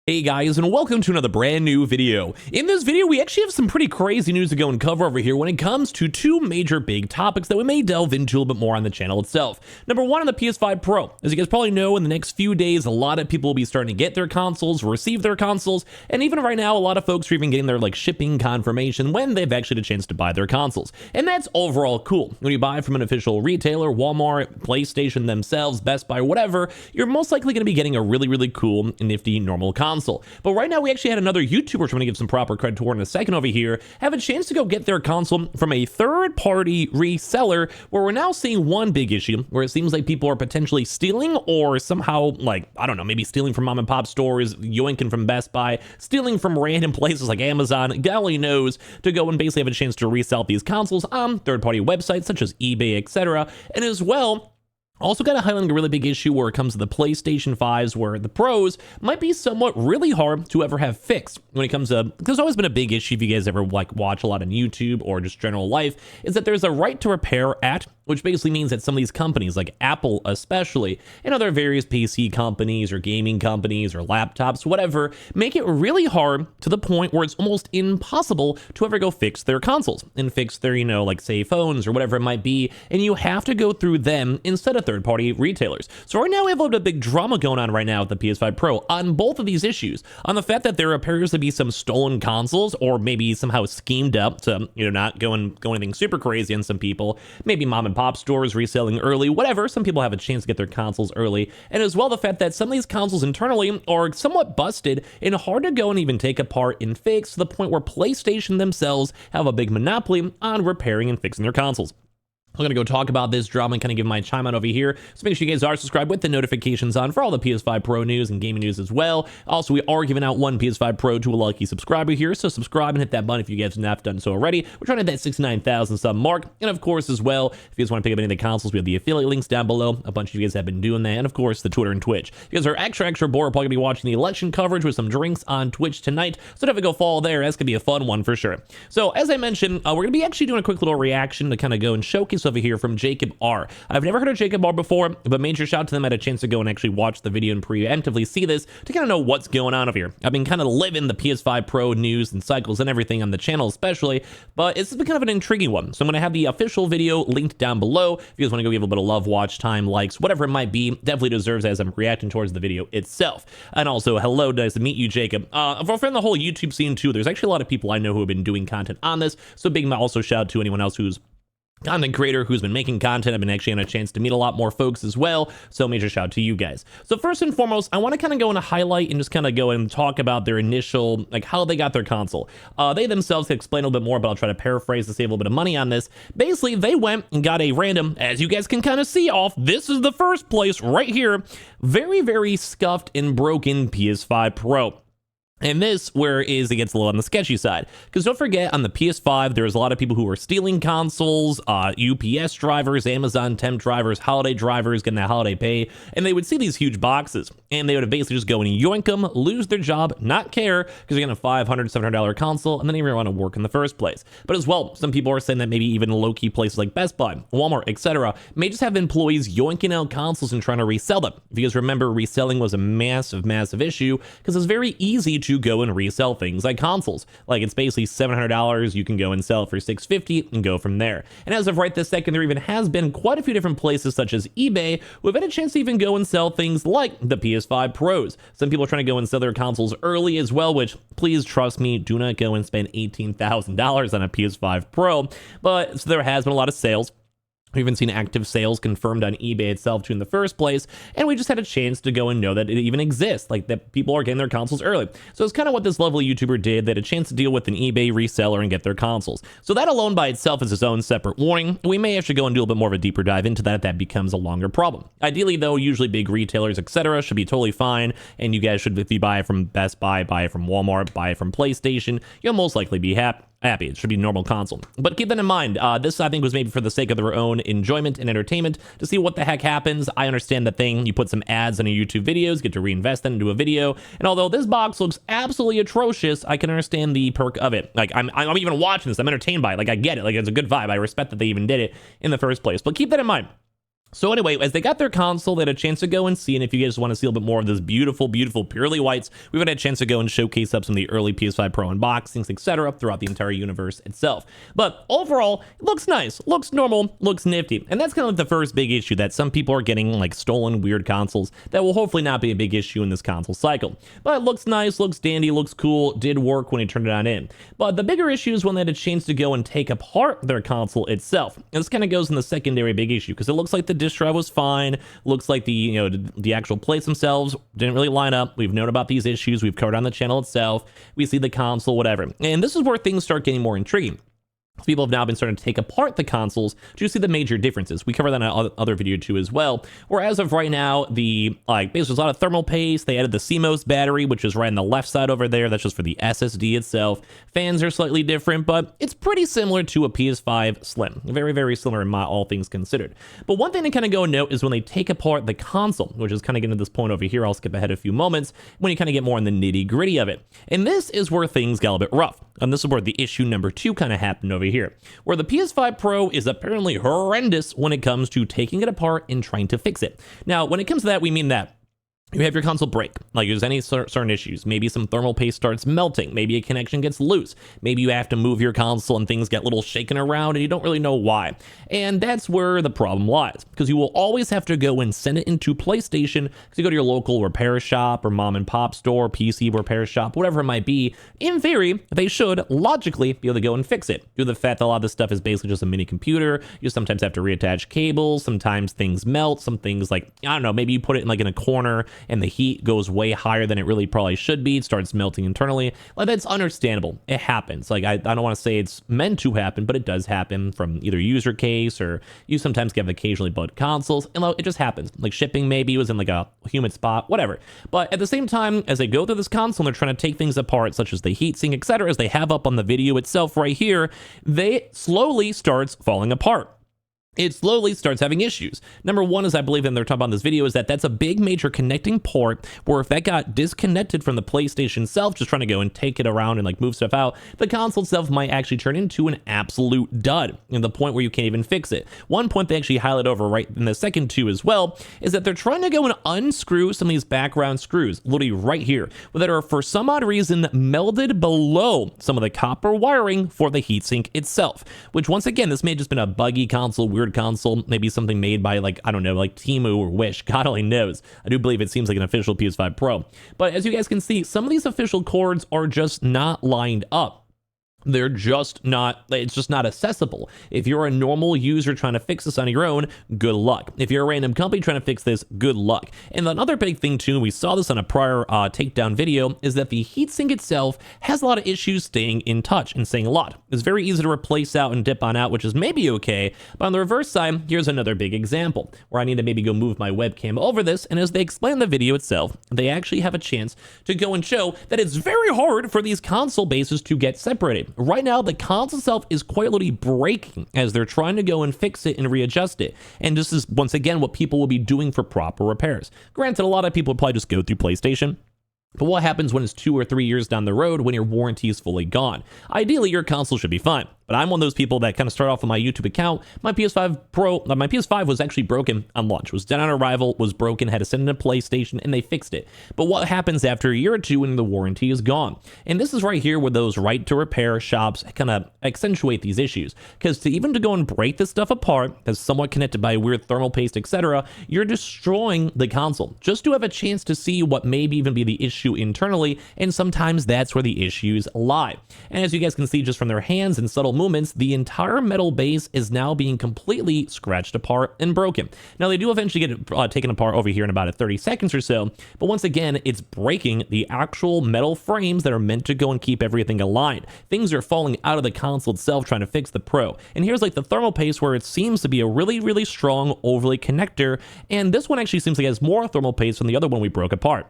Hey guys, and welcome to another brand new video. In this video, we actually have some pretty crazy news to go and cover over here when it comes to two major big topics that we may delve into a little bit more on the channel itself. Number one, on the PS5 Pro. As you guys probably know, in the next few days, a lot of people will be starting to get their consoles, receive their consoles, and even right now, a lot of folks are even getting their shipping confirmation when they've actually had a chance to buy their consoles. And that's overall cool. When you buy from an official retailer, Walmart, PlayStation themselves, Best Buy, whatever, you're most likely going to be getting a really cool, nifty, normal console. But right now, we actually had another YouTuber, which I'm going to give some proper credit to in a second over here, have a chance to go get their console from a third-party reseller, where we're now seeing one big issue, where it seems like people are potentially stealing or somehow, I don't know, maybe stealing from mom and pop stores, yoinking from Best Buy, stealing from random places like Amazon, golly knows, to go and basically have a chance to resell these consoles on third-party websites such as eBay, etc. And as well, also got to highlight a really big issue where it comes to the PlayStation 5s, where the Pros might be somewhat really hard to ever have fixed. When it comes to, there's always been a big issue if you guys ever watch a lot on YouTube or just general life, is that there's a right to repair act, which basically means that some of these companies, like Apple especially, and other various PC companies or gaming companies or laptops, whatever, make it really hard to the point where it's almost impossible to ever go fix their consoles and fix their, say phones or whatever it might be, and you have to go through them instead of third-party retailers. So right now we have a little bit of big drama going on right now with the PS5 Pro on both of these issues. On the fact that there appears to be some stolen consoles, or maybe somehow schemed up to, not go anything super crazy on some people, maybe mom and pop stores reselling early, whatever. Some people have a chance to get their consoles early. And as well, the fact that some of these consoles internally are somewhat busted and hard to go and even take apart and fix, to the point where PlayStation themselves have a big monopoly on repairing and fixing their consoles. I'm going to go talk about this drama and kind of give my chime out over here. So make sure you guys are subscribed with the notifications on for all the PS5 Pro news and gaming news as well. Also, we are giving out one PS5 Pro to a lucky subscriber here. So subscribe and hit that button if you guys have not done so already. We're trying to hit that 69,000 sub mark. And of course, as well, if you guys want to pick up any of the consoles, we have the affiliate links down below. A bunch of you guys have been doing that. And of course, the Twitter and Twitch. If you guys are extra bored, we're probably going to be watching the election coverage with some drinks on Twitch tonight. So definitely go follow there. That's going to be a fun one for sure. So as I mentioned, we're going to be actually doing a quick little reaction to kind of go and showcase over here from Jacob R. I've never heard of Jacob R before, but major shout out to them. I had a chance to go and actually watch the video and preemptively see this to kind of know what's going on over here. I've been kind of living the PS5 Pro news and cycles and everything on the channel especially, but it's been kind of an intriguing one. So I'm going to have the official video linked down below. If you guys want to go give a little bit of love, watch time, likes, whatever it might be, definitely deserves as I'm reacting towards the video itself. And also, hello, nice to meet you, Jacob. From the whole YouTube scene too, there's actually a lot of people I know who have been doing content on this. So big also shout out to anyone else who's content creator who's been making content. I've been actually having a chance to meet a lot more folks as well, so major shout out to you guys. So first and foremost, I want to kind of go and highlight and just kind of go and talk about their initial, how they got their console. They themselves can explain a little bit more, but I'll try to paraphrase to save a little bit of money on this. Basically, they went and got a random, as you guys can kind of see off, this is the first place right here, very scuffed and broken PS5 Pro. And this, where it gets a little on the sketchy side. Because don't forget, on the PS5, there's a lot of people who were stealing consoles, UPS drivers, Amazon temp drivers, holiday drivers, getting that holiday pay, and they would see these huge boxes, and they would basically just go and yoink them, lose their job, not care, because you're getting a $500, $700 console, and then you even want to work in the first place. But as well, some people are saying that maybe even low-key places like Best Buy, Walmart, etc., may just have employees yoinking out consoles and trying to resell them. If you guys remember, reselling was a massive issue, because it's very easy to go and resell things like consoles. It's basically $700, you can go and sell it for $650 and go from there. And as of right this second, there even has been quite a few different places such as eBay who have had a chance to even go and sell things like the PS5 Pros. Some people are trying to go and sell their consoles early as well, which, please trust me, do not go and spend $18,000 on a PS5 Pro. But so there has been a lot of sales. We've even seen active sales confirmed on eBay itself too in the first place, and we just had a chance to go and know that it even exists, that people are getting their consoles early. So it's kind of what this lovely YouTuber did. They had a chance to deal with an eBay reseller and get their consoles. So that alone by itself is its own separate warning. We may actually go and do a little bit more of a deeper dive into that if that becomes a longer problem. Ideally though, usually big retailers, etc., should be totally fine, and you guys should, if you buy it from Best Buy, buy it from Walmart, buy it from PlayStation, you'll most likely be happy. It should be a normal console. But keep that in mind. This, I think, was maybe for the sake of their own enjoyment and entertainment to see what the heck happens. I understand the thing. You put some ads on your YouTube videos, get to reinvest them into a video. And although this box looks absolutely atrocious, I can understand the perk of it. I'm even watching this. I'm entertained by it. I get it. It's a good vibe. I respect that they even did it in the first place. But keep that in mind. So anyway, as they got their console, they had a chance to go and see, and if you guys want to see a little bit more of this beautiful, beautiful, purely whites, we've had a chance to go and showcase up some of the early PS5 Pro unboxings, etc., throughout the entire universe itself. But overall, it looks nice, looks normal, looks nifty, and that's kind of like the first big issue, that some people are getting like stolen weird consoles. That will hopefully not be a big issue in this console cycle. But it looks nice, looks dandy, looks cool, did work when you turned it on in. But the bigger issue is when they had a chance to go and take apart their console itself. And this kind of goes in the secondary big issue, because it looks like the disk drive was fine, looks like the actual plates themselves didn't really line up. We've known about these issues, we've covered on the channel itself, we see the console, whatever. And this is where things start getting more intriguing. People have now been starting to take apart the consoles to see the major differences. We covered that in another video too as well, where as of right now, basically there's a lot of thermal paste. They added the CMOS battery, which is right on the left side over there. That's just for the SSD itself. Fans are slightly different, but it's pretty similar to a PS5 Slim. Very, very similar in all things considered. But one thing to kind of go and note is when they take apart the console, which is kind of getting to this point over here. I'll skip ahead a few moments when you kind of get more in the nitty gritty of it. And this is where things got a bit rough. And this is where the issue number 2 kind of happened over here, where the PS5 Pro is apparently horrendous when it comes to taking it apart and trying to fix it. Now, when it comes to that, we mean that you have your console break, like there's any certain issues. Maybe some thermal paste starts melting. Maybe a connection gets loose. Maybe you have to move your console and things get a little shaken around and you don't really know why. And that's where the problem lies, because you will always have to go and send it into PlayStation, because you go to your local repair shop or mom and pop store, PC repair shop, whatever it might be. In theory, they should logically be able to go and fix it. Due to the fact that a lot of this stuff is basically just a mini computer, you sometimes have to reattach cables, sometimes things melt, some things like, I don't know, maybe you put it in like in a corner and the heat goes way higher than it really probably should be. It starts melting internally. Like, that's understandable. It happens. Like, I don't want to say it's meant to happen, but it does happen from either user case, or you sometimes get occasionally bugged consoles, and it just happens. Like shipping maybe was in like a humid spot, whatever. But at the same time, as they go through this console and they're trying to take things apart, such as the heatsink, etc., as they have up on the video itself right here, they slowly starts falling apart. It slowly starts having issues. Number one is, I believe, and they're talking about in this video, is that's a big major connecting port, where if that got disconnected from the PlayStation itself, just trying to go and take it around and like move stuff out, the console itself might actually turn into an absolute dud, in the point where you can't even fix it. One point they actually highlight over right in the second two as well, is that they're trying to go and unscrew some of these background screws, literally right here, that are for some odd reason melded below some of the copper wiring for the heatsink itself, which once again, this may have just been a buggy console, weird console, maybe something made by like, I don't know, like Temu or Wish, God only knows. I do believe it seems like an official PS5 Pro. But as you guys can see, some of these official cords are just not lined up. They're just not, it's just not accessible. If you're a normal user trying to fix this on your own, good luck. If you're a random company trying to fix this, good luck. And another big thing too, we saw this on a prior takedown video, is that the heatsink itself has a lot of issues staying in touch and staying a lot. It's very easy to replace out and dip on out, which is maybe okay. But on the reverse side, here's another big example where I need to maybe go move my webcam over this. And as they explain the video itself, they actually have a chance to go and show that it's very hard for these console bases to get separated. Right now, the console itself is quite literally breaking as they're trying to go and fix it and readjust it. And this is, once again, what people will be doing for proper repairs. Granted, a lot of people will probably just go through PlayStation. But what happens when it's 2 or 3 years down the road when your warranty is fully gone? Ideally, your console should be fine. But I'm one of those people that kind of start off on my YouTube account. My PS5 Pro, my PS5 was actually broken on launch. Was dead on arrival, was broken, had to send it to PlayStation, and they fixed it. But what happens after a year or two when the warranty is gone? And this is right here where those right to repair shops kind of accentuate these issues. Because to go and break this stuff apart, that's somewhat connected by weird thermal paste, etc., you're destroying the console. Just to have a chance to see what may even be the issue internally, and sometimes that's where the issues lie. And as you guys can see just from their hands and subtle movements, the entire metal base is now being completely scratched apart and broken. Now, they do eventually get it taken apart over here in about 30 seconds or so, but once again, it's breaking the actual metal frames that are meant to go and keep everything aligned. Things are falling out of the console itself trying to fix the Pro. And here's like the thermal paste where it seems to be a really, really strong overlay connector, and this one actually seems like it has more thermal paste than the other one we broke apart.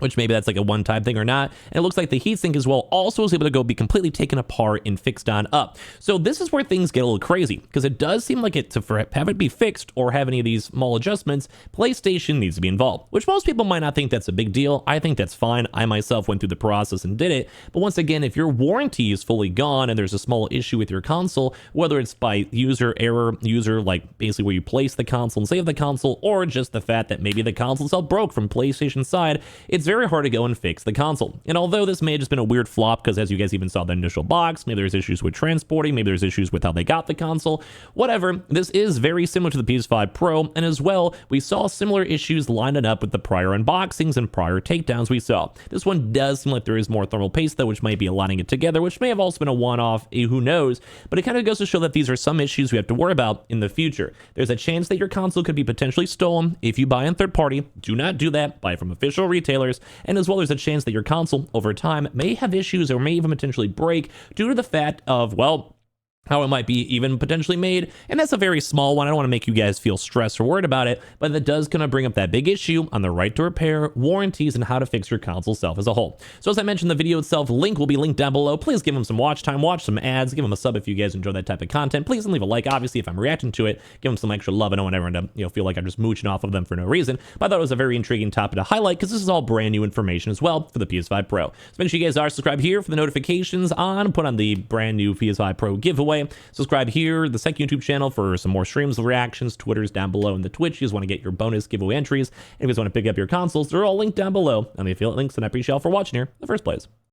which maybe that's like a one-time thing or not. And it looks like the heatsink as well also was able to go be completely taken apart and fixed on up. So this is where things get a little crazy, because it does seem like have it be fixed or have any of these small adjustments, PlayStation needs to be involved, which most people might not think that's a big deal. I think that's fine. I myself went through the process and did it. But once again, if your warranty is fully gone and there's a small issue with your console, whether it's by user error, like basically where you place the console and save the console, or just the fact that maybe the console itself broke from PlayStation side, it's very hard to go and fix the console. And although this may have just been a weird flop, because as you guys even saw the initial box, maybe there's issues with transporting, maybe there's issues with how they got the console, whatever, this is very similar to the PS5 Pro, and as well, we saw similar issues lining up with the prior unboxings and prior takedowns we saw. This one does seem like there is more thermal paste though, which might be aligning it together, which may have also been a one-off, who knows, but it kind of goes to show that these are some issues we have to worry about in the future. There's a chance that your console could be potentially stolen if you buy on third party. Do not do that. Buy from official retailers. And as well, there's a chance that your console over time may have issues or may even potentially break due to the fact of, well, how it might be even potentially made. And that's a very small one. I don't want to make you guys feel stressed or worried about it, but that does kind of bring up that big issue on the right to repair, warranties, and how to fix your console itself as a whole. So as I mentioned, the video itself, link will be linked down below. Please give them some watch time, watch some ads, give them a sub if you guys enjoy that type of content. Please leave a like, obviously, if I'm reacting to it. Give them some extra love. I don't want everyone to feel like I'm just mooching off of them for no reason. But I thought it was a very intriguing topic to highlight, because this is all brand new information as well for the PS5 Pro. So make sure you guys are subscribed here for the notifications on, put on the brand new PS5 Pro giveaway. Subscribe here, the second YouTube channel, for some more streams, reactions, Twitter's down below, and the Twitch. You just want to get your bonus giveaway entries. And if you guys want to pick up your consoles, they're all linked down below on the affiliate links, and I appreciate y'all for watching here in the first place.